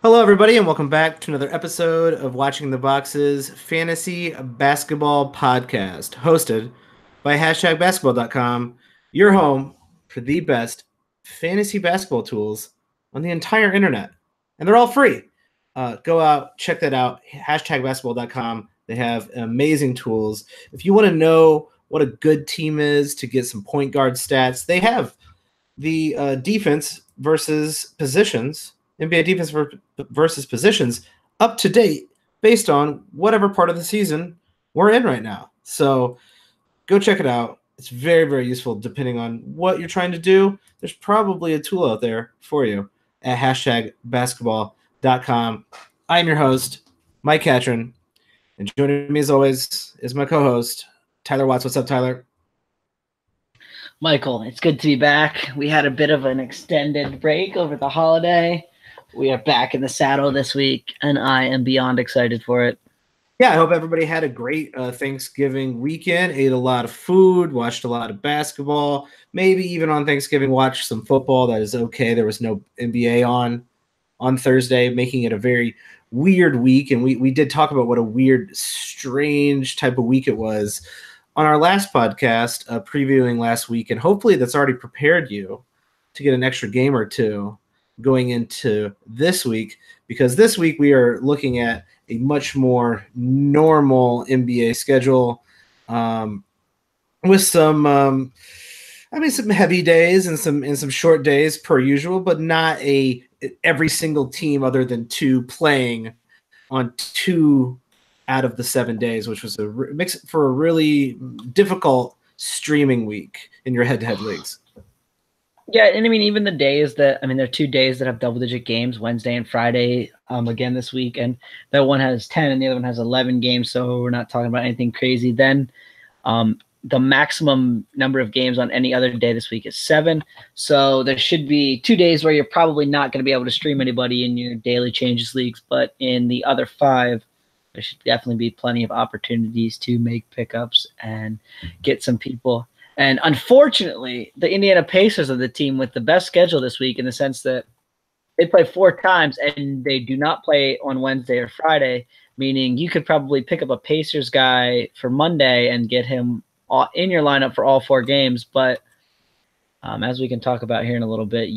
Hello, everybody, and welcome back to another episode of Watching the Boxes Fantasy Basketball Podcast, hosted by #basketball.com, your home for the best fantasy basketball tools on the entire internet. And they're all free. Go out, check that out, #basketball.com. They have amazing tools. If you want to know what a good team is to get some point guard stats, they have the defense versus positions, NBA defense versus positions, up to date based on whatever part of the season we're in right now. So go check it out. It's very, very useful depending on what you're trying to do. There's probably a tool out there for you at #basketball.com. I'm your host, Mike Catron, and joining me as always is my co-host, Tyler Watts. What's up, Tyler? Michael, it's good to be back. We had a bit of an extended break over the holiday. We are back in the saddle this week, and I am beyond excited for it. Yeah, I hope everybody had a great Thanksgiving weekend, ate a lot of food, watched a lot of basketball, maybe even on Thanksgiving watched some football. That is okay. There was no NBA on Thursday, making it a very weird week, and we did talk about what a weird, strange type of week it was on our last podcast, previewing last week, and hopefully that's already prepared you to get an extra game or two going into this week, because this week we are looking at a much more normal NBA schedule with some some heavy days and some short days per usual, but not every single team other than two playing on 2 out of the 7 days, which was makes it for a really difficult streaming week in your head-to-head leagues. Yeah, and I mean, even the days that, there are 2 days that have double-digit games, Wednesday and Friday, again this week, and that one has 10 and the other one has 11 games, so we're not talking about anything crazy. Then the maximum number of games on any other day this week is 7, so there should be 2 days where you're probably not going to be able to stream anybody in your daily changes leagues, but in the other 5, there should definitely be plenty of opportunities to make pickups and get some people. And unfortunately, the Indiana Pacers are the team with the best schedule this week, in the sense that they play 4 times and they do not play on Wednesday or Friday, meaning you could probably pick up a Pacers guy for Monday and get him in your lineup for all 4 games. But as we can talk about here in a little bit,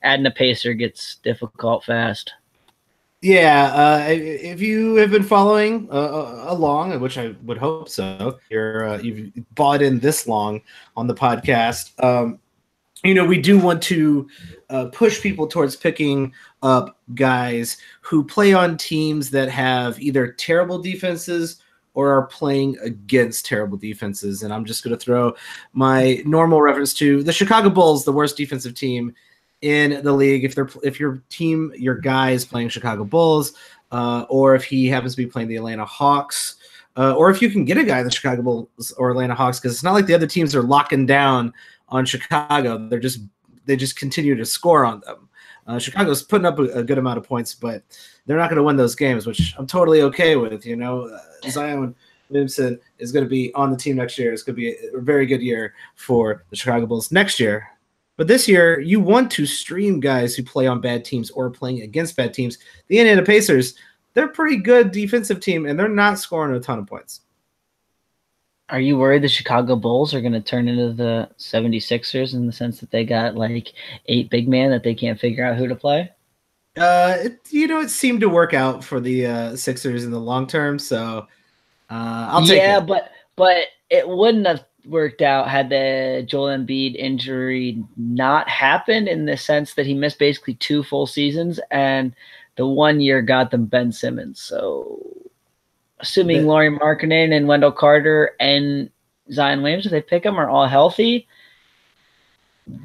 adding a Pacer gets difficult fast. Yeah, if you have been following along, which I would hope so, you've bought in this long on the podcast. We do want to push people towards picking up guys who play on teams that have either terrible defenses or are playing against terrible defenses. And I'm just going to throw my normal reference to the Chicago Bulls, the worst defensive team in the league. If your guy is playing Chicago Bulls, or if he happens to be playing the Atlanta Hawks, or if you can get a guy in the Chicago Bulls or Atlanta Hawks, because it's not like the other teams are locking down on Chicago. They just continue to score on them. Chicago's putting up a good amount of points, but they're not going to win those games, which I'm totally okay with. Zion Williamson is going to be on the team next year. It's going to be a very good year for the Chicago Bulls next year. But this year, you want to stream guys who play on bad teams or playing against bad teams. The Indiana Pacers, they're a pretty good defensive team, and they're not scoring a ton of points. Are you worried the Chicago Bulls are going to turn into the 76ers in the sense that they got like 8 big men that they can't figure out who to play? It seemed to work out for the Sixers in the long term, so I'll take it. Yeah, but it wouldn't have worked out had the Joel Embiid injury not happened, in the sense that he missed basically 2 full seasons, and the 1 year got them Ben Simmons. So assuming Lauri Markkanen and Wendell Carter and Zion Williamson, if they pick them, are all healthy,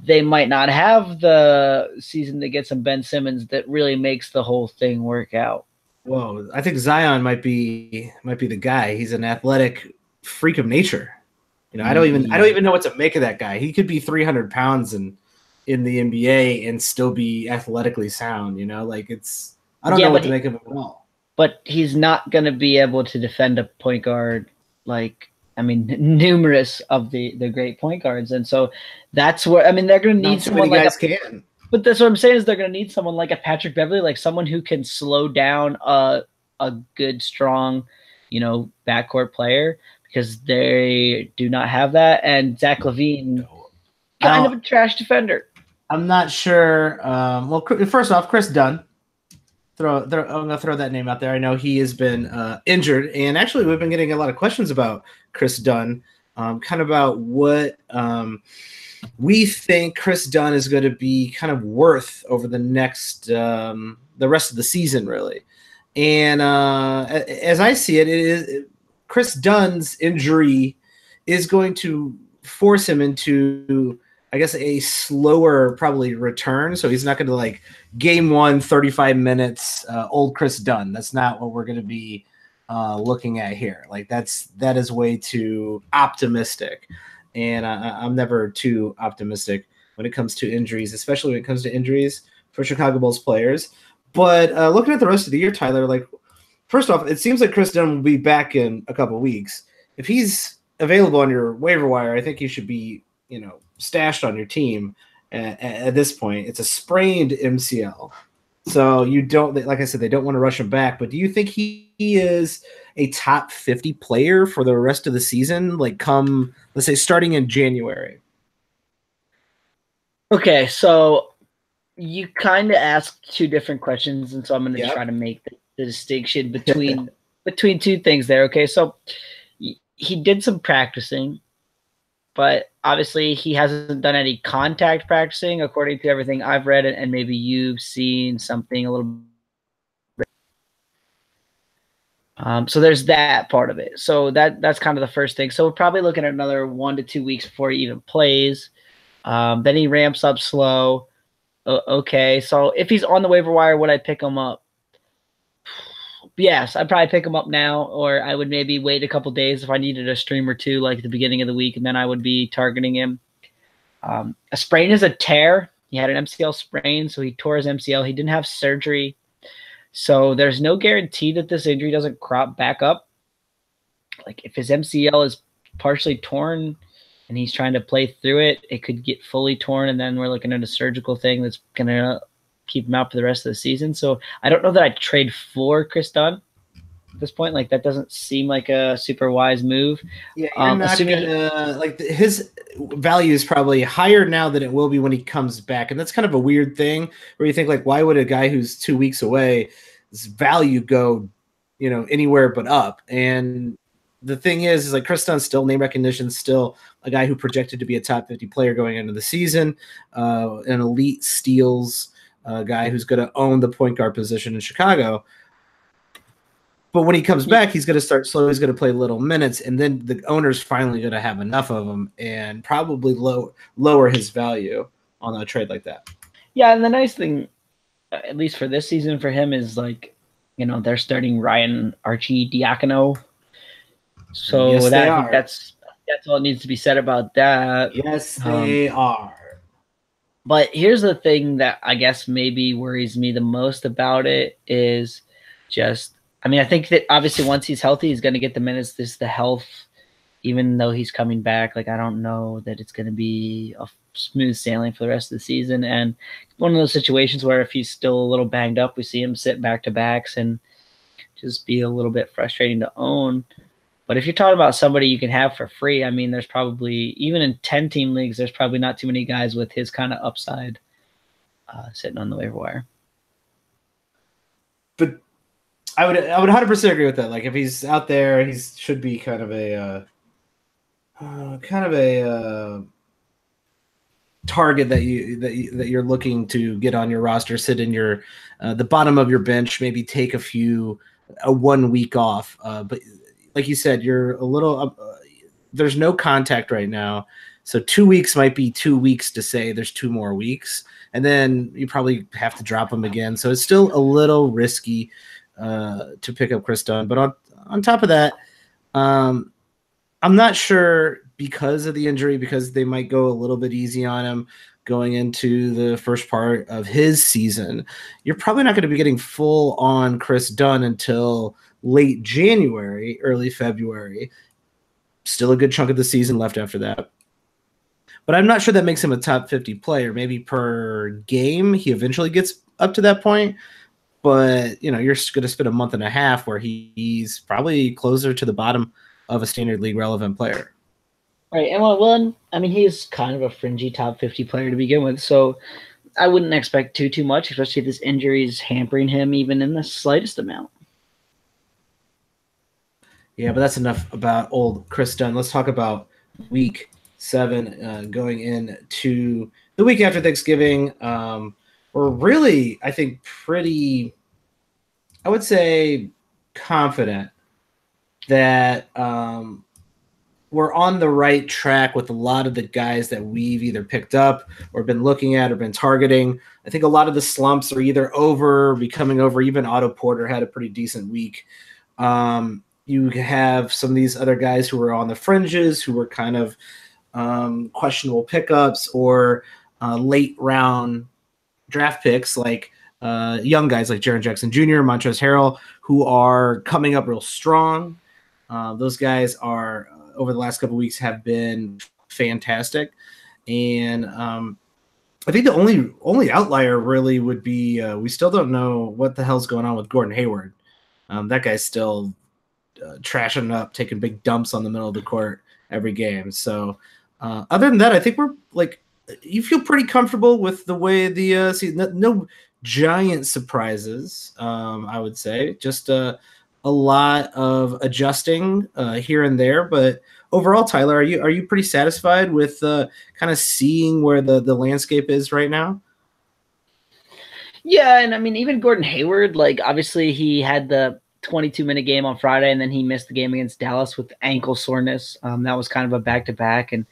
they might not have the season to get some Ben Simmons that really makes the whole thing work out. Whoa, I think Zion might be the guy. He's an athletic freak of nature. I don't even know what to make of that guy. He could be 300 pounds in the NBA and still be athletically sound. I don't know what to make of him at all. But he's not going to be able to defend a point guard numerous of the great point guards, and so that's where they're going to need someone like guys can. But that's what I'm saying is they're going to need someone like a Patrick Beverley, like someone who can slow down a good, strong, backcourt player, because they do not have that. And Zach LaVine, kind of a trash defender. I'm not sure. Well, first off, Chris Dunn. I'm gonna throw that name out there. I know he has been injured, and actually, we've been getting a lot of questions about Chris Dunn, kind of about what we think Chris Dunn is going to be kind of worth over the next the rest of the season, really. And as I see it, Chris Dunn's injury is going to force him into, I guess, a slower probably return. So he's not going to like game 1, 35 minutes, old Chris Dunn. That's not what we're going to be looking at here. Like that is way too optimistic. And I'm never too optimistic when it comes to injuries, especially when it comes to injuries for Chicago Bulls players. But looking at the rest of the year, Tyler, like, first off, it seems like Chris Dunn will be back in a couple of weeks. If he's available on your waiver wire, I think he should be, stashed on your team at this point. It's a sprained MCL. So you don't, like I said, they don't want to rush him back. But do you think he is a top 50 player for the rest of the season? Like come, let's say, starting in January. Okay, so you kind of asked two different questions, and so I'm going to try to make the distinction between two things there. Okay, so he did some practicing, but obviously he hasn't done any contact practicing, according to everything I've read, and maybe you've seen something a little bit. So there's that part of it. So that's kind of the first thing. So we're probably looking at another 1 to 2 weeks before he even plays. Then he ramps up slow. Okay, so if he's on the waiver wire, would I pick him up? Yes, I'd probably pick him up now, or I would maybe wait a couple days if I needed a stream or two, like at the beginning of the week, and then I would be targeting him. A sprain is a tear. He had an MCL sprain, so he tore his MCL. He didn't have surgery, so there's no guarantee that this injury doesn't crop back up. Like if his MCL is partially torn and he's trying to play through it, it could get fully torn, and then we're looking at a surgical thing that's going to keep him out for the rest of the season. So I don't know that I'd trade for Chris Dunn at this point. Like that doesn't seem like a super wise move. Yeah, you're not gonna, like, his value is probably higher now than it will be when he comes back, and that's kind of a weird thing where you think, like, why would a guy who's 2 weeks away, his value go, anywhere but up? And the thing is like Chris Dunn's still name recognition, still a guy who projected to be a top 50 player going into the season, an elite steals guy who's going to own the point guard position in Chicago. But when he comes back, he's going to start slow. He's going to play little minutes, and then the owner's finally going to have enough of him and probably lower his value on a trade like that. Yeah, and the nice thing, at least for this season for him, is like, they're starting Ryan Arcidiacono. So yes, I think that's all that needs to be said about that. Yes, they are. But here's the thing that I guess maybe worries me the most about it is just, I think that obviously once he's healthy, he's going to get the minutes. This is the health, even though he's coming back. Like, I don't know that it's going to be a smooth sailing for the rest of the season. And one of those situations where if he's still a little banged up, we see him sit back-to-backs and just be a little bit frustrating to own. But if you're talking about somebody you can have for free, there's probably, even in 10-team leagues, there's probably not too many guys with his kind of upside sitting on the waiver wire. But I would 100% agree with that. Like, if he's out there, he should be kind of a target that you're looking to get on your roster, sit in your the bottom of your bench, maybe take a 1 week off. But like you said, you're a little there's no contact right now. So 2 weeks might be 2 weeks to say there's 2 more weeks. And then you probably have to drop him again. So it's still a little risky to pick up Chris Dunn. But on top of that, I'm not sure because of the injury, because they might go a little bit easy on him going into the first part of his season. You're probably not going to be getting full on Chris Dunn until late January, early February. Still a good chunk of the season left after that. but I'm not sure that makes him a top 50 player. Maybe per game, he eventually gets up to that point. But, you're going to spend a month and a half where he's probably closer to the bottom of a standard league relevant player. Right. And well, I mean, he's kind of a fringy top 50 player to begin with. So I wouldn't expect too much, especially if this injury is hampering him even in the slightest amount. Yeah, but that's enough about old Chris Dunn. Let's talk about week 7 going into the week after Thanksgiving. We're really, I think, pretty, I would say, confident that we're on the right track with a lot of the guys that we've either picked up or been looking at or been targeting. I think a lot of the slumps are either over, becoming over. Even Otto Porter had a pretty decent week. You have some of these other guys who were on the fringes, who were kind of questionable pickups or late round draft picks, like young guys like Jaren Jackson Jr., Montrezl Harrell, who are coming up real strong. Those guys are over the last couple of weeks have been fantastic, and I think the only outlier really would be we still don't know what the hell's going on with Gordon Hayward. That guy's still trashing up, taking big dumps on the middle of the court every game. So other than that, I think we're like, you feel pretty comfortable with the way the season. No giant surprises, I would say. Just a lot of adjusting here and there, but overall, Tyler, are you pretty satisfied with kind of seeing where the landscape is right now? Yeah, and I mean, even Gordon Hayward, like obviously he had the 22-minute game on Friday, and then he missed the game against Dallas with ankle soreness. That was kind of a back-to-back, and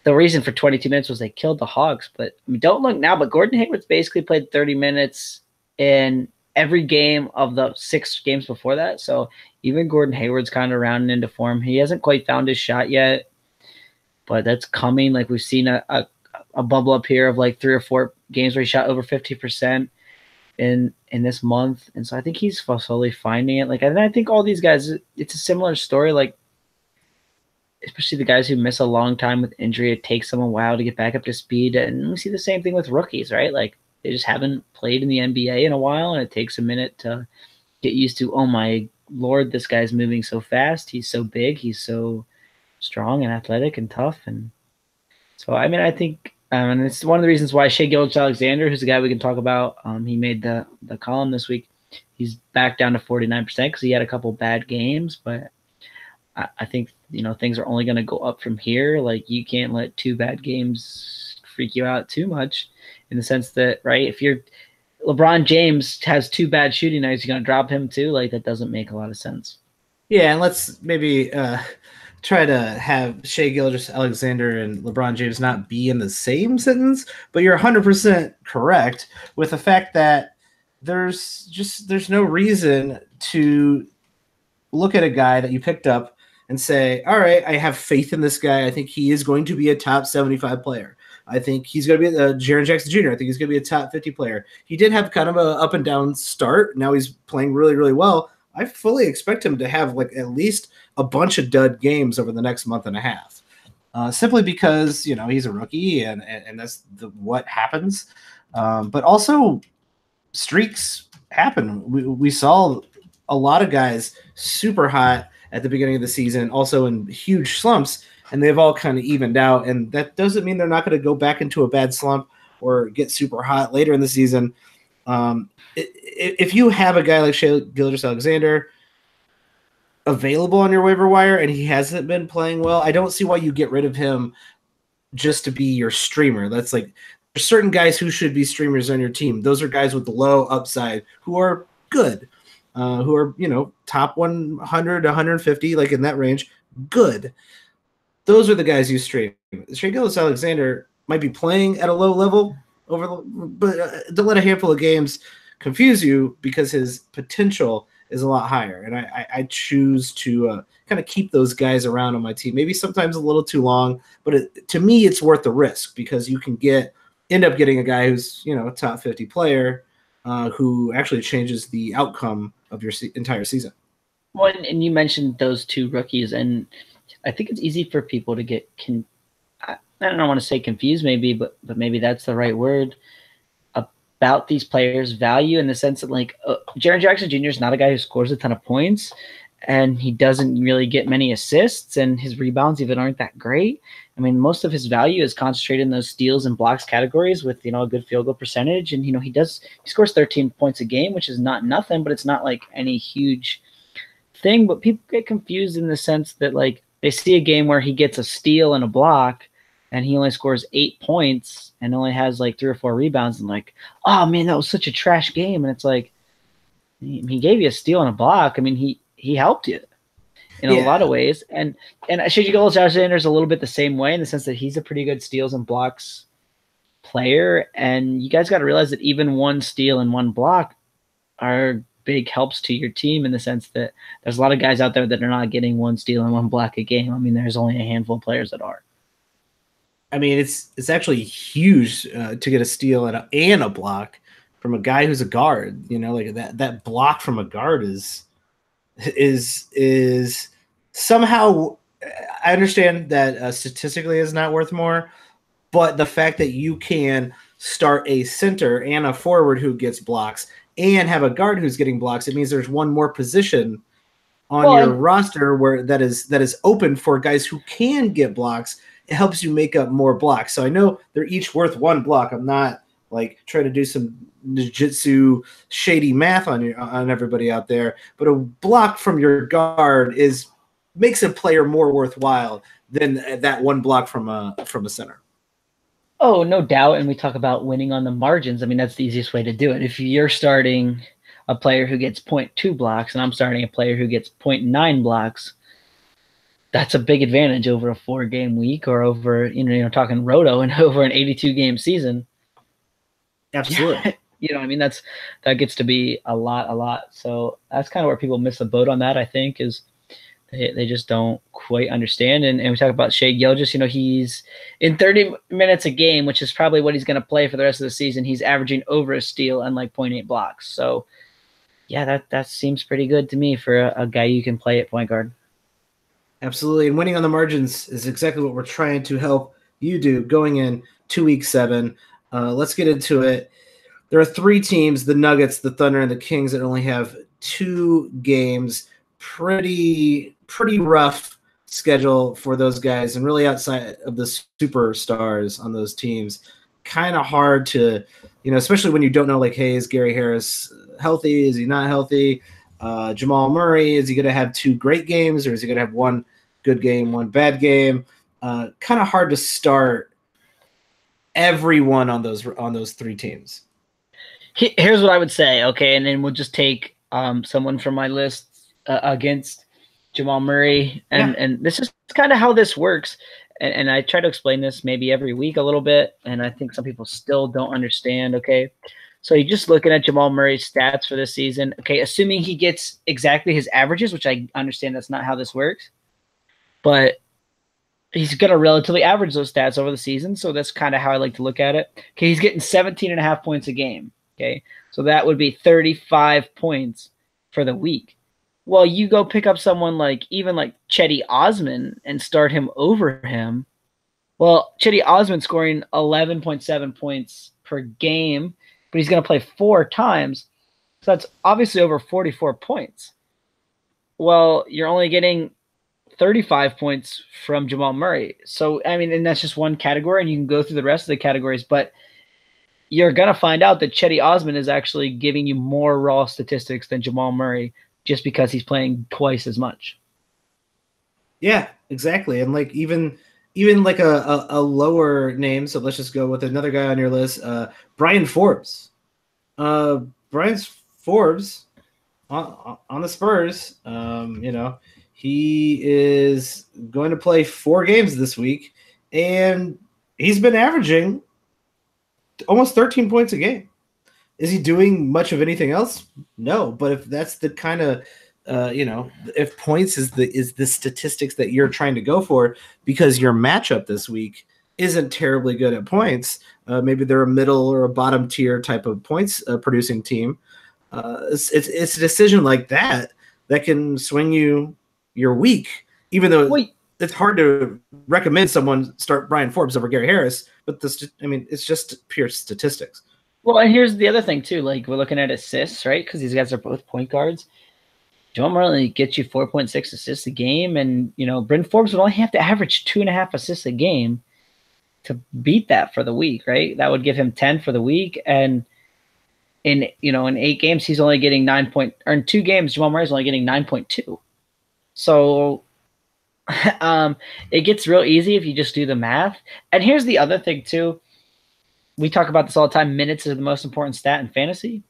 the reason for 22 minutes was they killed the Hawks. But I mean, don't look now, but Gordon Hayward's basically played 30 minutes in every game of the 6 games before that. So even Gordon Hayward's kind of rounding into form. He hasn't quite found his shot yet, but that's coming. Like we've seen a bubble up here of like 3 or 4 games where he shot over 50% in this month. And so I think he's slowly finding it. Like, and I think all these guys, it's a similar story. Like, especially the guys who miss a long time with injury, it takes them a while to get back up to speed. And we see the same thing with rookies, right? Like they just haven't played in the NBA in a while, and it takes a minute to get used to, oh my Lord, this guy's moving so fast. He's so big. He's so strong and athletic and tough. And so, I mean, I think, and it's one of the reasons why Shai Gilgeous-Alexander, who's a guy we can talk about, he made the column this week. He's back down to 49% because he had a couple bad games, but I think, things are only going to go up from here. Like, you can't let 2 bad games freak you out too much, in the sense that, right, if you're LeBron James has 2 bad shooting nights, you're going to drop him too. Like, that doesn't make a lot of sense. Yeah, and let's maybe try to have Shai Gilgeous-Alexander and LeBron James not be in the same sentence, but you're 100% correct with the fact that there's no reason to look at a guy that you picked up and say, all right, I have faith in this guy. I think he is going to be a top 75 player. I think he's going to be Jaren Jackson Jr. I think he's going to be a top 50 player. He did have kind of a up and down start. Now he's playing really, really well. I fully expect him to have like at least a bunch of dud games over the next month and a half, simply because, he's a rookie and that's what happens. But also streaks happen. We saw a lot of guys super hot at the beginning of the season, also in huge slumps, and they've all kind of evened out. And that doesn't mean they're not going to go back into a bad slump or get super hot later in the season. If you have a guy like Shai Gilgeous-Alexander available on your waiver wire and he hasn't been playing well, I don't see why you get rid of him just to be your streamer. That's like, there's certain guys who should be streamers on your team. Those are guys with low upside who are good, who are, top 100, 150, like in that range, good. Those are the guys you stream. Shai Gilgeous-Alexander might be playing at a low level but don't let a handful of games confuse you, because his potential is a lot higher. And I choose to kind of keep those guys around on my team. Maybe sometimes a little too long, but to me, it's worth the risk, because you can end up getting a guy who's, a top 50 player who actually changes the outcome of your entire season. Well, and you mentioned those 2 rookies, and I think it's easy for people to get I don't want to say confused maybe, but maybe that's the right word, about these players' value in the sense that like Jaren Jackson Jr. is not a guy who scores a ton of points, and he doesn't really get many assists, and his rebounds even aren't that great. I mean, most of his value is concentrated in those steals and blocks categories with, a good field goal percentage. And, he scores 13 points a game, which is not nothing, but it's not like any huge thing. But people get confused in the sense that like they see a game where he gets a steal and a block and he only scores 8 points and only has like 3 or 4 rebounds, and like, oh man, that was such a trash game. And it's like, he gave you a steal and a block. I mean, he helped you in a lot of ways. And Shai Gilgeous-Alexander's a little bit the same way in the sense that he's a pretty good steals and blocks player. And you guys got to realize that even one steal and one block are big helps to your team in the sense that there's a lot of guys out there that are not getting one steal and one block a game. I mean, there's only a handful of players that are. I mean, it's actually huge to get a steal and a block from a guy who's a guard. Like that block from a guard is somehow, I understand that statistically is not worth more, but the fact that you can start a center and a forward who gets blocks and have a guard who's getting blocks, it means there's one more position on your roster where that is open for guys who can get blocks. It helps you make up more blocks. So I know they're each worth one block. I'm not like trying to do some ninjutsu shady math on everybody out there, but a block from your guard makes a player more worthwhile than that one block from a center. Oh, no doubt. And we talk about winning on the margins. I mean, that's the easiest way to do it. If you're starting a player who gets 0.2 blocks and I'm starting a player who gets 0.9 blocks, that's a big advantage over a 4-game week or over, talking roto and over an 82-game season. Absolutely. I mean, that gets to be a lot. So that's kind of where people miss the boat on that, I think, is they just don't quite understand. And we talk about Shai Gilgeous, he's in 30 minutes a game, which is probably what he's going to play for the rest of the season. He's averaging over a steal and like 0.8 blocks. So yeah, that seems pretty good to me for a guy you can play at point guard. Absolutely. And winning on the margins is exactly what we're trying to help you do going in to week 7. Let's get into it. There are 3 teams, the Nuggets, the Thunder, and the Kings, that only have 2 games. Pretty rough schedule for those guys, and really outside of the superstars on those teams. Kind of hard to, especially when you don't know, like, hey, is Gary Harris healthy? Is he not healthy? Jamal Murray, is he going to have 2 great games, or is he going to have 1 good game, 1 bad game? Kind of hard to start everyone on those 3 teams. Here's what I would say, okay, and then we'll just take someone from my list against Jamal Murray, and this is kind of how this works, and I try to explain this maybe every week a little bit, and I think some people still don't understand, okay? So you're just looking at Jamal Murray's stats for this season, okay, assuming he gets exactly his averages, which I understand that's not how this works, but he's going to relatively average those stats over the season, so that's kind of how I like to look at it. Okay, he's getting 17.5 points a game, okay? So that would be 35 points for the week. Well, you go pick up someone like Cedi Osman and start him over him. Well, Cedi Osman scoring 11.7 points per game, but he's going to play 4 times. So that's obviously over 44 points. Well, you're only getting 35 points from Jamal Murray. So, I mean, and that's just one category, and you can go through the rest of the categories, but you're going to find out that Cedi Osman is actually giving you more raw statistics than Jamal Murray just because he's playing twice as much. Yeah, exactly. And like even like a lower name, so let's just go with another guy on your list, Brian Forbes. Brian Forbes on the Spurs, he is going to play 4 games this week, and he's been averaging almost 13 points a game. Is he doing much of anything else? No, but if that's the kind of, if points is the statistics that you're trying to go for because your matchup this week isn't terribly good at points, maybe they're a middle or a bottom tier type of points producing team. It's a decision like that can swing you your week, even though it's hard to recommend someone start Brian Forbes over Gary Harris, but it's just pure statistics. Well, and here's the other thing too. Like we're looking at assists, right? Because these guys are both point guards. Jamal Murray gets you 4.6 assists a game, and Bryn Forbes would only have to average 2.5 assists a game to beat that for the week, right? That would give him 10 for the week, and in 8 games he's only getting 9 point, or in 2 games Jamal Murray's only getting 9.2. So it gets real easy if you just do the math. And here's the other thing too. We talk about this all the time. Minutes is the most important stat in fantasy.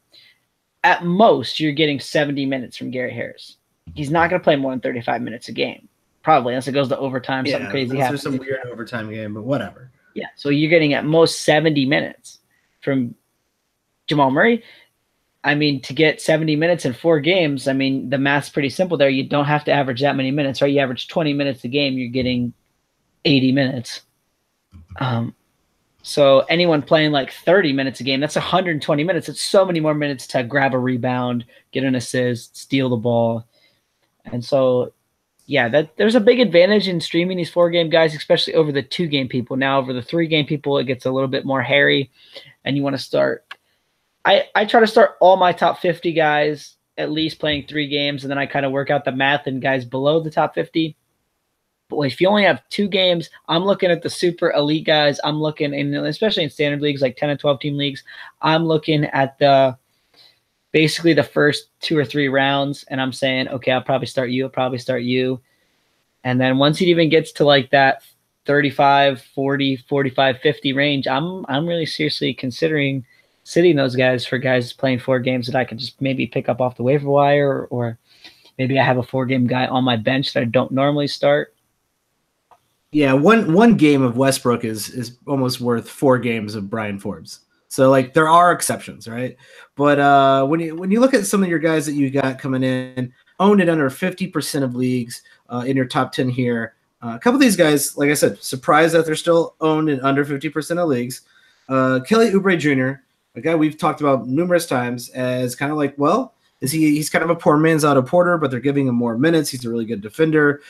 At most, you're getting 70 minutes from Gary Harris. He's not going to play more than 35 minutes a game, probably, unless it goes to overtime, something crazy happens. There's some weird overtime game, but whatever. Yeah, so you're getting at most 70 minutes from Jamal Murray. I mean, to get 70 minutes in 4 games, I mean, the math's pretty simple there. You don't have to average that many minutes, right? You average 20 minutes a game, you're getting 80 minutes. So anyone playing like 30 minutes a game, that's 120 minutes. It's so many more minutes to grab a rebound, get an assist, steal the ball. And so, yeah, there's a big advantage in streaming these 4-game guys, especially over the 2-game people. Now, over the 3-game people, it gets a little bit more hairy, and you want to start. I try to start all my top 50 guys at least playing 3 games, and then I kind of work out the math and guys below the top 50. But if you only have 2 games, I'm looking at the super elite guys. I'm looking, especially in standard leagues like 10 and 12 team leagues, I'm looking at basically the first 2 or 3 rounds, and I'm saying, okay, I'll probably start you. And then once it even gets to like that 35, 40, 45, 50 range, I'm really seriously considering sitting those guys for guys playing 4 games that I could just maybe pick up off the waiver wire, or maybe I have a 4-game guy on my bench that I don't normally start. Yeah, one game of Westbrook is almost worth 4 games of Brian Forbes. So like there are exceptions, right? But when you look at some of your guys that you got coming in, owned at under 50% of leagues in your top 10 here, a couple of these guys, like I said, surprised that they're still owned in under 50% of leagues. Kelly Oubre Jr., a guy we've talked about numerous times as kind of like, well, he's kind of a poor man's Otto Porter, but they're giving him more minutes. He's a really good defender.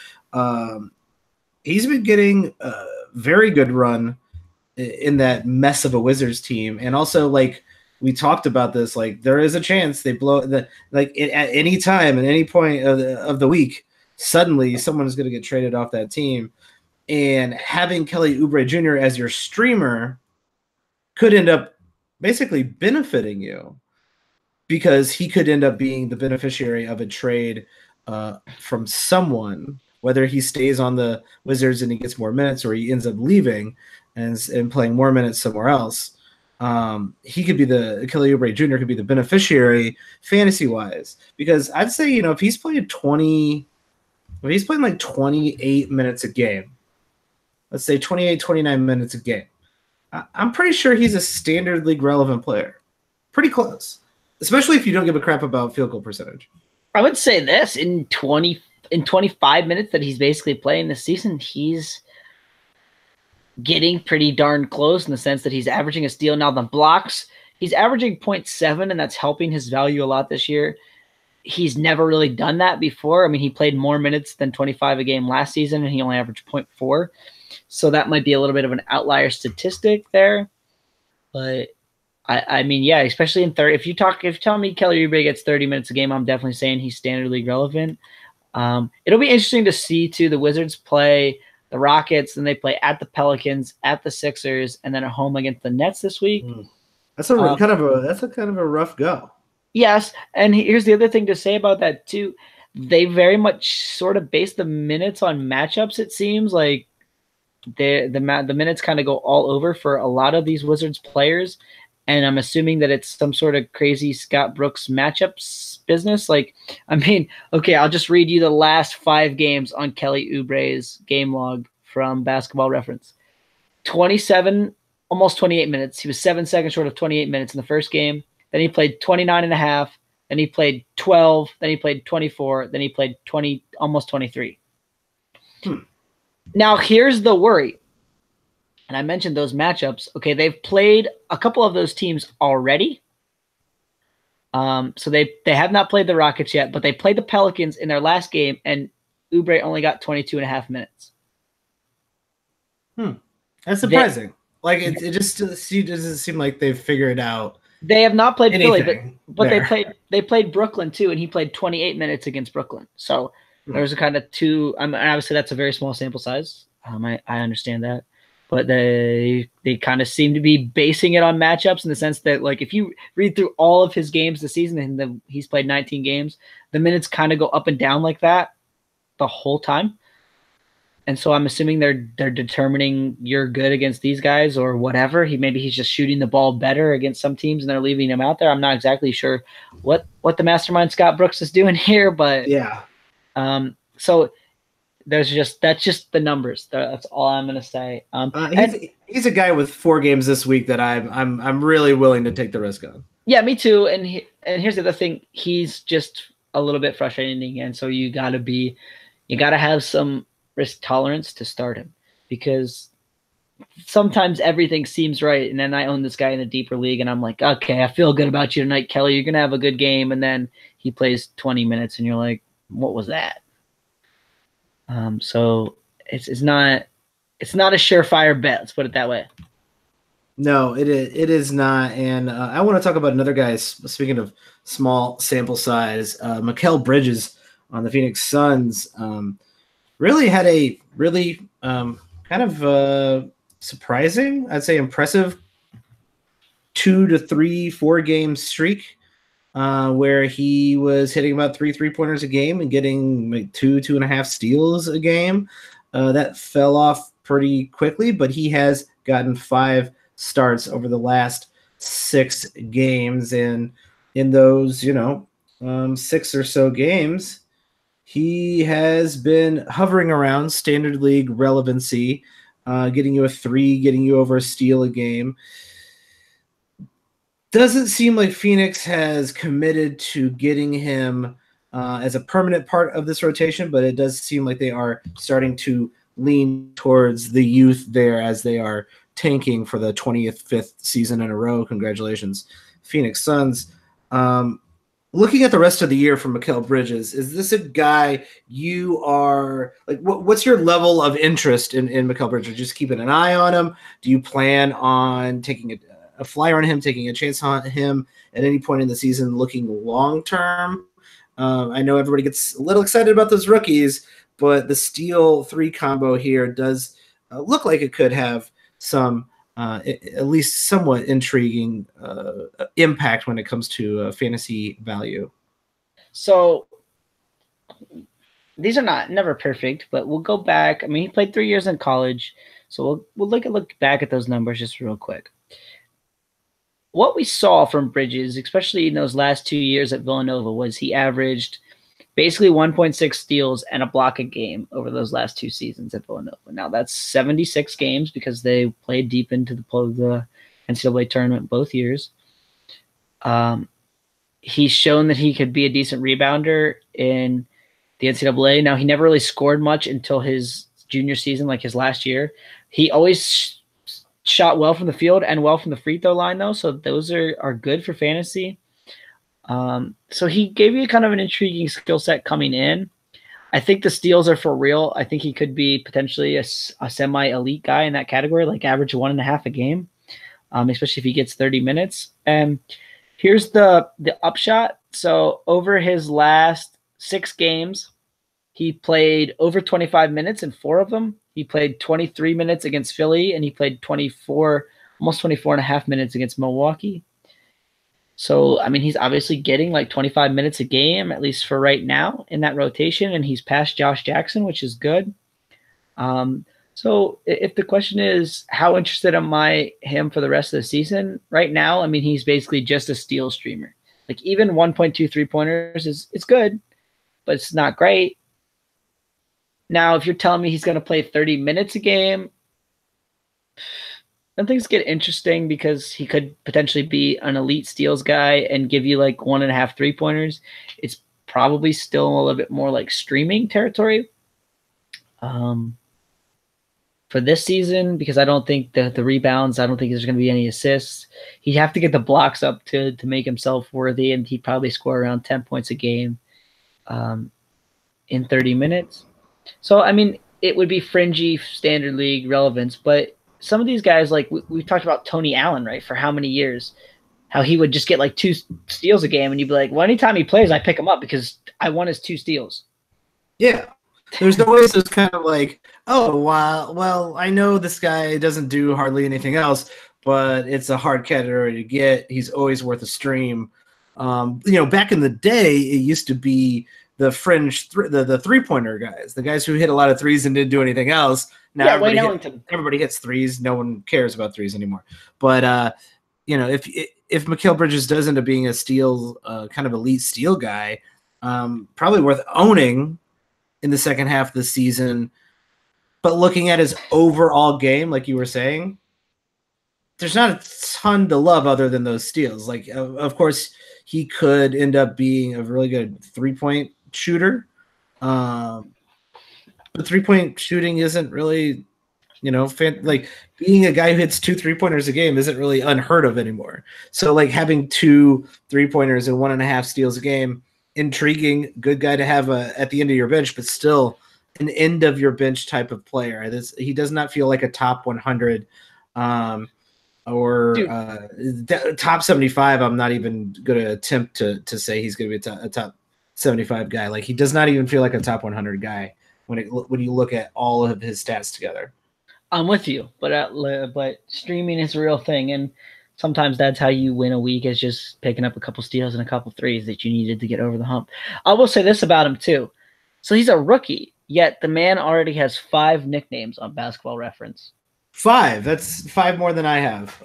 He's been getting a very good run in that mess of a Wizards team. And also, like, we talked about this, like, there is a chance they blow at any time, at any point of the week, suddenly someone is going to get traded off that team. And having Kelly Oubre Jr. as your streamer could end up basically benefiting you, because he could end up being the beneficiary of a trade from someone, whether he stays on the Wizards and he gets more minutes, or he ends up leaving and playing more minutes somewhere else. He could be Kelly Oubre Jr. could be the beneficiary fantasy wise, because I'd say, if he's playing like 28 minutes a game, let's say 28, 29 minutes a game, I'm pretty sure he's a standard league relevant player. Pretty close, especially if you don't give a crap about field goal percentage. I would say this, in 25 minutes that he's basically playing this season, he's getting pretty darn close, in the sense that he's averaging a steal. Now the blocks, he's averaging 0.7, and that's helping his value a lot this year. He's never really done that before. I mean, he played more minutes than 25 a game last season, and he only averaged 0.4. So that might be a little bit of an outlier statistic there. But I mean, yeah, especially in 30. If you tell me Kelly Oubre gets 30 minutes a game, I'm definitely saying he's standard league relevant. It'll be interesting to see too. The Wizards play the Rockets, and they play at the Pelicans, at the Sixers, and then at home against the Nets this week. That's a kind of a rough go. Yes, and here's the other thing to say about that too. They very much sort of base the minutes on matchups. It seems like the minutes kind of go all over for a lot of these Wizards players, and I'm assuming that it's some sort of crazy Scott Brooks matchups business. Like, I mean, okay, I'll just read you the last 5 games on Kelly Oubre's game log from Basketball Reference. 27, almost 28 minutes. He was 7 seconds short of 28 minutes in the first game. Then he played 29 and a half. Then he played 12. Then he played 24. Then he played 20, almost 23. Now, here's the worry. And I mentioned those matchups. Okay, they've played a couple of those teams already. So they have not played the Rockets yet, but they played the Pelicans in their last game, and Oubre only got 22 and a half minutes. That's They surprising. Like it just doesn't seem like they've figured out they have not played Philly, anything but there. they played Brooklyn too, and he played 28 minutes against Brooklyn. So there's a kind of two. I mean, obviously that's a very small sample size. I understand that, but they kind of seem to be basing it on matchups in the sense that, like, if you read through all of his games this season, and he's played 19 games, the minutes kind of go up and down like that the whole time. And so I'm assuming they're determining you're good against these guys or whatever. Maybe he's just shooting the ball better against some teams and they're leaving him out there. I'm not exactly sure what the mastermind Scott Brooks is doing here, but Yeah. So that's just the numbers. That's all I'm gonna say. He's a guy with 4 games this week that I'm really willing to take the risk on. Yeah, me too. And here's the other thing: he's just a little bit frustrating, and so you gotta have some risk tolerance to start him, because sometimes everything seems right, and then I own this guy in a deeper league, and I'm like, okay, I feel good about you tonight, Kelly. You're gonna have a good game, and then he plays 20 minutes, and you're like, what was that? So it's not a surefire bet. Let's put it that way. No, it is not. And I want to talk about another guy. Speaking of small sample size, Mikal Bridges on the Phoenix Suns really had a really kind of surprising, I'd say impressive 2 to 3, 4 game streak where he was hitting about 3 3-pointers a game and getting like 2.5 steals a game. That fell off pretty quickly, but he has gotten 5 starts over the last 6 games, and in those 6 or so games he has been hovering around standard league relevancy, getting you a 3, getting you over a steal a game. Doesn't seem like Phoenix has committed to getting him as a permanent part of this rotation, but it does seem like they are starting to lean towards the youth there as they are tanking for the 25th season in a row. Congratulations, Phoenix Suns. Looking at the rest of the year for Mikal Bridges, is this a guy you are like? What's your level of interest in Mikal Bridges? Just keeping an eye on him. Do you plan on taking a flyer on him, taking a chance on him at any point in the season, looking long term? I know everybody gets a little excited about those rookies, but the steal 3 combo here does look like it could have some at least somewhat intriguing impact when it comes to fantasy value. So these are never perfect, but we'll go back. I mean, he played 3 years in college, so we'll look back at those numbers just real quick. What we saw from Bridges, especially in those last 2 years at Villanova, was he averaged basically 1.6 steals and a block a game over those last 2 seasons at Villanova. Now, that's 76 games because they played deep into the NCAA tournament both years. He's shown that he could be a decent rebounder in the NCAA. Now, he never really scored much until his junior season, like his last year. He always shot well from the field and well from the free throw line, though, so those are good for fantasy. So he gave you kind of an intriguing skill set coming in. I think the steals are for real. I think he could be potentially a semi-elite guy in that category, like average 1.5 a game, especially if he gets 30 minutes. And here's the upshot. So over his last 6 games, he played over 25 minutes in 4 of them. He played 23 minutes against Philly, and he played almost 24.5 minutes against Milwaukee. So, I mean, he's obviously getting like 25 minutes a game, at least for right now, in that rotation, and he's past Josh Jackson, which is good. So if the question is how interested am I him for the rest of the season, right now, I mean, he's basically just a steal streamer. Like even 1.2 3-pointers is good, but it's not great. Now, if you're telling me he's going to play 30 minutes a game, then things get interesting because he could potentially be an elite steals guy and give you like 1.5 3-pointers. It's probably still a little bit more like streaming territory for this season, because I don't think the rebounds, I don't think there's going to be any assists. He'd have to get the blocks up to make himself worthy, and he'd probably score around 10 points a game in 30 minutes. So, I mean, it would be fringy standard league relevance, but some of these guys, like we talked about Tony Allen, right? For how many years? How he would just get like 2 steals a game, and you'd be like, well, anytime he plays, I pick him up because I want his 2 steals. Yeah. There's always this kind of like, oh, well, I know this guy doesn't do hardly anything else, but it's a hard category to get. He's always worth a stream. Back in the day, it used to be the fringe, the 3-pointer guys, the guys who hit a lot of threes and didn't do anything else. Now everybody hits threes. No one cares about threes anymore. But if Mikal Bridges does end up being a steal, kind of elite steal guy, probably worth owning in the second half of the season. But looking at his overall game, like you were saying, there's not a ton to love other than those steals. Like, of course, he could end up being a really good 3-point shooter. But 3-point shooting isn't really, like being a guy who hits 2 3-pointers a game isn't really unheard of anymore. So like having 2 3-pointers and 1.5 steals a game, intriguing, good guy to have at the end of your bench, but still an end of your bench type of player. He does not feel like a top 100 or top 75. I'm not even going to attempt to say he's going to be a top 75 guy. Like he does not even feel like a top 100 guy when you look at all of his stats together. I'm with you, but streaming is a real thing, and sometimes that's how you win a week, is just picking up a couple steals and a couple threes that you needed to get over the hump. I will say this about him too. So he's a rookie, yet the man already has 5 nicknames on Basketball Reference. 5? That's 5 more than I have.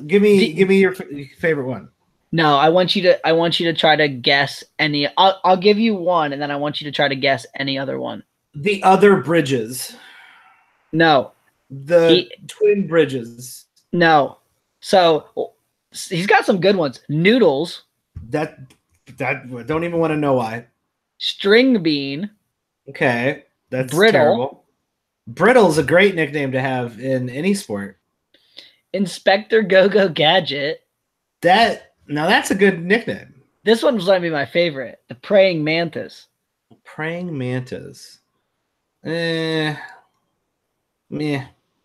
Give me your favorite one. No, I want you to try to guess any. I'll give you one, and then I want you to try to guess any other one. The other Bridges. No. Twin Bridges. No. So he's got some good ones. Noodles. That don't even want to know why. String Bean. Okay, that's Brittle. terrible. Brittle's a great nickname to have in any sport. Inspector Go-Go Gadget. That's a good nickname. This one was going to be my favorite. The Praying Mantis. Praying Mantis. Meh.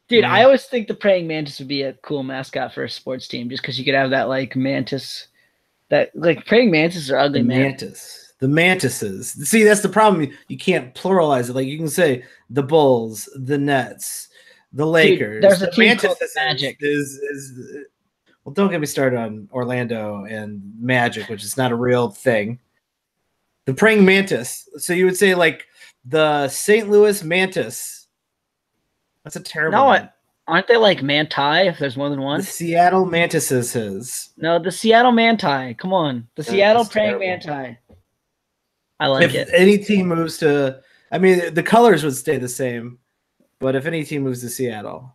Dude, I always think the Praying Mantis would be a cool mascot for a sports team, just because you could have that like mantis. That like Praying Mantis are ugly, man. The mantises. See, that's the problem. You can't pluralize it. Like you can say the Bulls, the Nets, the Lakers. Dude, there's a team called Magic. Well, don't get me started on Orlando and Magic, which is not a real thing. The Praying Mantis. So you would say like the St. Louis Mantis. That's a terrible name. Aren't they like Manti if there's more than one? The Seattle Mantises. No, the Seattle Manti. Come on. The Seattle Praying Manti. I like it. If any team moves to – I mean, the colors would stay the same, but if any team moves to Seattle,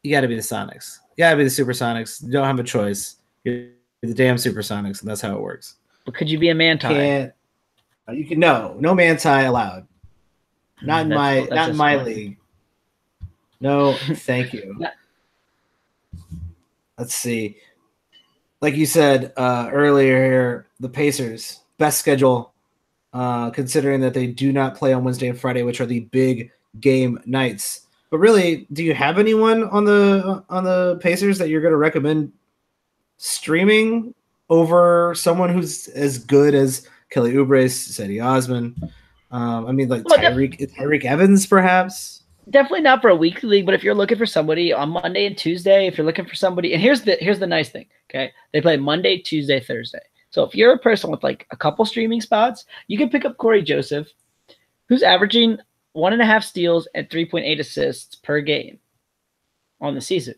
you got to be the Sonics. You got to be the Supersonics. You don't have a choice. You're the damn Supersonics, and that's how it works. But could you be a Manti? You can no Manti allowed. Not in my league. No, thank you. Let's see. Like you said earlier here, the Pacers, best schedule, considering that they do not play on Wednesday and Friday, which are the big game nights. But really, do you have anyone on the Pacers that you're going to recommend streaming over someone who's as good as Kelly Oubre, Cedi Osman? Tyreke Evans, perhaps. Definitely not for a weekly league, but if you're looking for somebody on Monday and Tuesday, if you're looking for somebody, and here's the nice thing, okay? They play Monday, Tuesday, Thursday. So if you're a person with like a couple streaming spots, you can pick up Corey Joseph, who's averaging 1.5 steals and 3.8 assists per game on the season.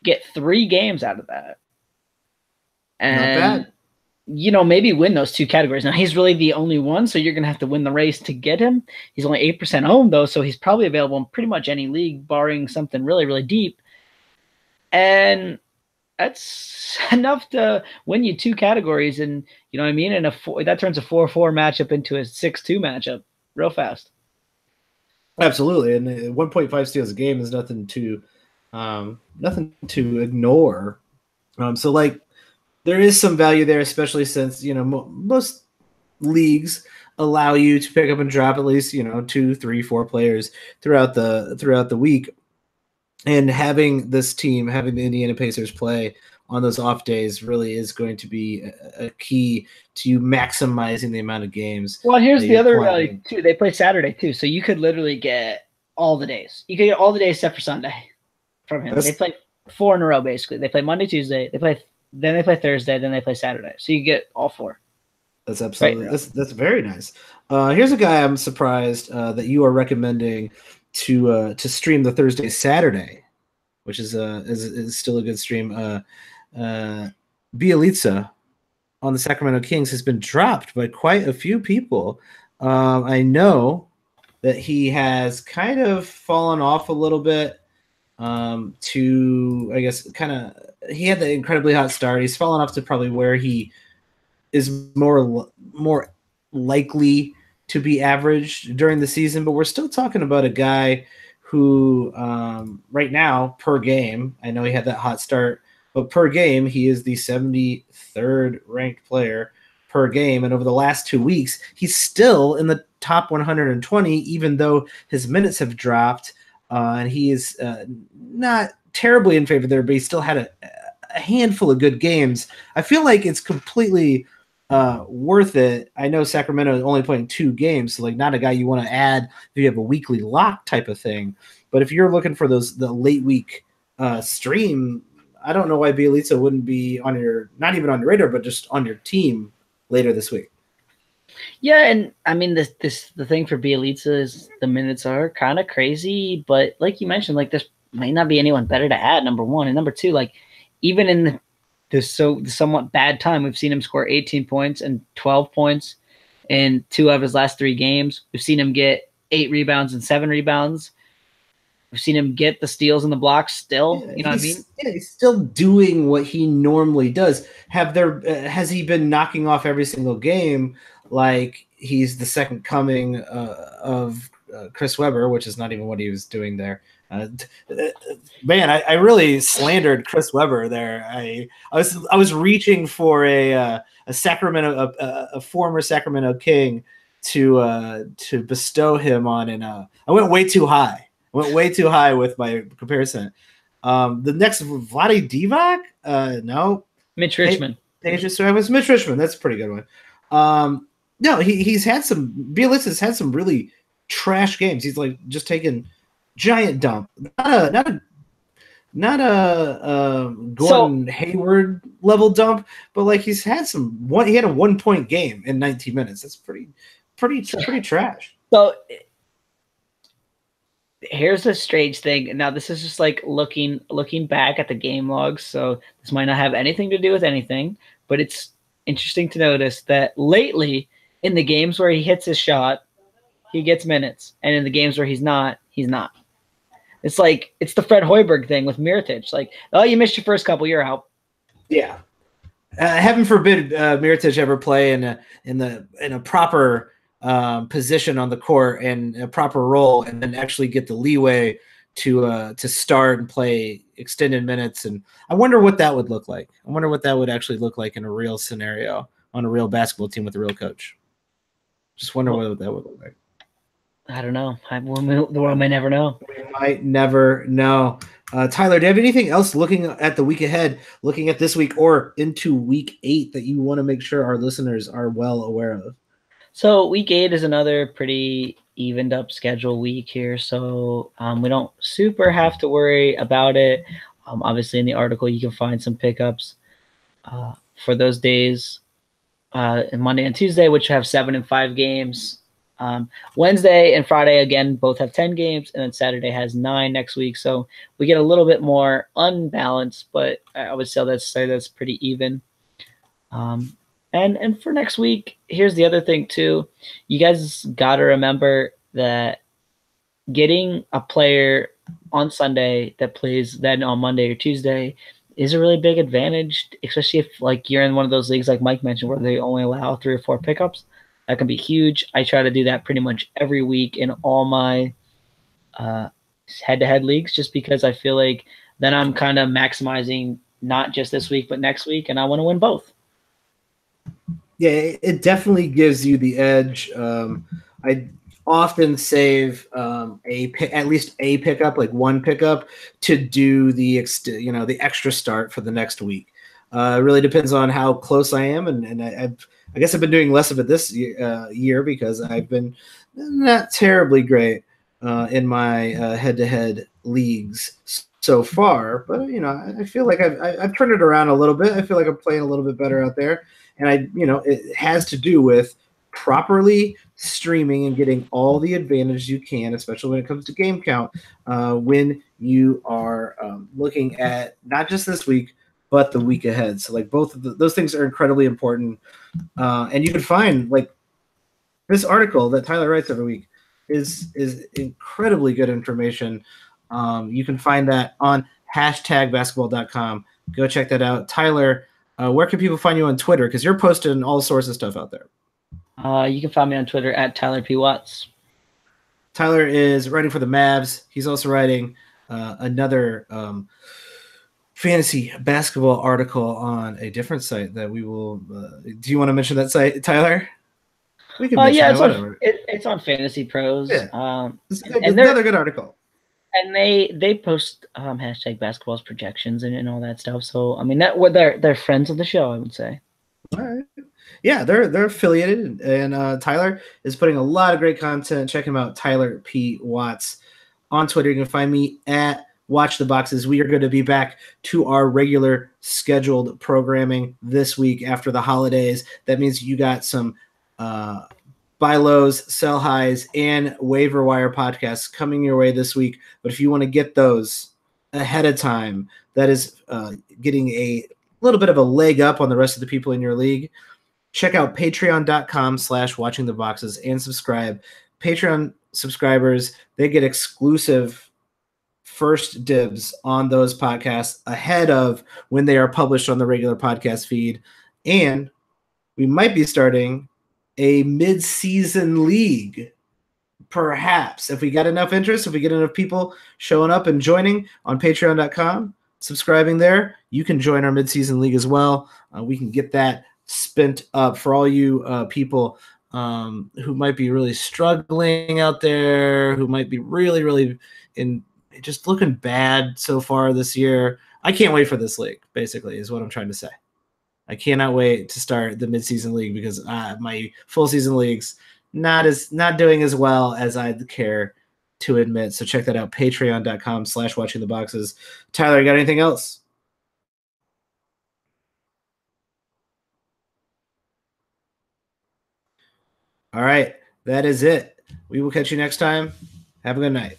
Get 3 games out of that. And, not bad. Maybe win those 2 categories. Now, he's really the only one, so you're going to have to win the race to get him. He's only 8% owned, though, so he's probably available in pretty much any league, barring something really, really deep. And that's enough to win you 2 categories, and you know what I mean? And that turns a 4-4 matchup into a 6-2 matchup real fast. Absolutely, and 1.5 steals a game is nothing to ignore. So there is some value there, especially since most leagues allow you to pick up and drop at least 2, 3, 4 players throughout the week. And having this team, having the Indiana Pacers play on those off days, really is going to be a key to you maximizing the amount of games. Well, here's the other reality too. They play Saturday too, so you could literally get all the days. You could get all the days except for Sunday from him. They play 4 in a row basically. They play Monday, Tuesday. Then they play Thursday. Then they play Saturday. So you get all 4. That's absolutely that's very nice. Here's a guy I'm surprised that you are recommending to stream the Thursday Saturday, which is still a good stream. Bielitsa on the Sacramento Kings has been dropped by quite a few people. I know that he has kind of fallen off a little bit to, I guess, he had the incredibly hot start. He's fallen off to probably where he is more likely to be average during the season, but we're still talking about a guy who right now per game, I know he had that hot start, but per game, he is the 73rd ranked player per game. And over the last 2 weeks, he's still in the top 120, even though his minutes have dropped. And he is not terribly in favor there, but he still had a handful of good games. I feel like it's completely worth it. I know Sacramento is only playing 2 games, so like not a guy you want to add if you have a weekly lock type of thing. But if you're looking for the late week stream, I don't know why Bielitsa wouldn't be on not even on your radar, but just on your team later this week. Yeah, and I mean the thing for Bielitsa is the minutes are kind of crazy, but like you mentioned, like there might not be anyone better to add. Number one, and number two, like even in the somewhat bad time, we've seen him score 18 points and 12 points in 2 of his last 3 games. We've seen him get 8 rebounds and 7 rebounds. We've seen him get the steals and the blocks still. You know what I mean? Yeah, he's still doing what he normally does. Has he been knocking off every single game like he's the second coming of Chris Webber, which is not even what he was doing there? Man, I really slandered Chris Webber there. I was reaching for a Sacramento, a former Sacramento King to bestow him on, and I went way too high. With my comparison. The next, Vlade Divac? No. Mitch Richmond. So it was Mitch Richmond. That's a pretty good one. No, he's had some. Bielitsa's had some really trash games. He's like just taken giant dump. Not a Gordon Hayward level dump, but like he's had he had a 1-point game in 19 minutes. That's pretty trash. So here's the strange thing. Now, this is just like looking back at the game logs, so this might not have anything to do with anything, but it's interesting to notice that lately, in the games where he hits his shot, he gets minutes, and in the games where he's not, he's not. It's like it's the Fred Hoiberg thing with Mirotic. Like, oh, you missed your first couple, you're out. Yeah, heaven forbid Mirotic ever play in a proper position on the court and a proper role, and then actually get the leeway to start and play extended minutes. And I wonder what that would look like. I wonder what that would actually look like in a real scenario on a real basketball team with a real coach. Just wonder what that would look like. I don't know. The world may never know. We might never know. Tyler, do you have anything else looking at the week ahead, looking at this week or into week 8 that you want to make sure our listeners are well aware of? So week 8 is another pretty evened up schedule week here, so we don't super have to worry about it. Obviously, in the article, you can find some pickups for those days, Monday and Tuesday, which have 7 and 5 games. Wednesday and Friday, again, both have 10 games, and then Saturday has 9 next week. So we get a little bit more unbalanced, but I would say that's pretty even. And for next week, here's the other thing too. You guys got to remember that getting a player on Sunday that plays then on Monday or Tuesday is a really big advantage, especially if like you're in one of those leagues like Mike mentioned where they only allow 3 or 4 pickups. That can be huge. I try to do that pretty much every week in all my head-to-head leagues just because I feel like then I'm kind of maximizing not just this week but next week, and I want to win both. Yeah, it definitely gives you the edge. I often save at least a pickup, like one pickup, to do the extra start for the next week. It really depends on how close I am, and I guess I've been doing less of it this year because I've been not terribly great in my head-to-head leagues so far. But I feel like I've turned it around a little bit. I feel like I'm playing a little bit better out there, and it has to do with properly streaming and getting all the advantage you can, especially when it comes to game count, when you are looking at not just this week but the week ahead. So like both of those things are incredibly important, and you can find like this article that Tyler writes every week is incredibly good information. You can find that on #basketball.com. Go check that out. Tyler, where can people find you on Twitter? Because you're posting all sorts of stuff out there. You can find me on Twitter at Tyler P. Watts. Tyler is writing for the Mavs. He's also writing another fantasy basketball article on a different site that we will. Do you want to mention that site, Tyler? We can mention it's on Fantasy Pros. Yeah. It's another good article. And they post #basketball's projections and all that stuff. So I mean they're friends of the show, I would say. All right. Yeah, they're affiliated, and Tyler is putting a lot of great content. Check him out, Tyler P. Watts, on Twitter. You can find me at Watch the Boxes. We are going to be back to our regular scheduled programming this week after the holidays. That means you got some buy lows, sell highs, and waiver wire podcasts coming your way this week. But if you want to get those ahead of time, that is getting a little bit of a leg up on the rest of the people in your league. Check out patreon.com/watchingtheboxes and subscribe. Patreon subscribers, they get exclusive first dibs on those podcasts ahead of when they are published on the regular podcast feed. And we might be starting a mid-season league, perhaps. If we get enough interest, if we get enough people showing up and joining on patreon.com, subscribing there, you can join our mid-season league as well. We can get that spent up for all you people who might be really struggling out there, who might be really, really just looking bad so far this year. I can't wait for this league, basically, is what I'm trying to say. I cannot wait to start the midseason league because my full season leagues not doing as well as I'd care to admit. So check that out, patreon.com/watchingtheboxes. Tyler, you got anything else? All right, that is it. We will catch you next time. Have a good night.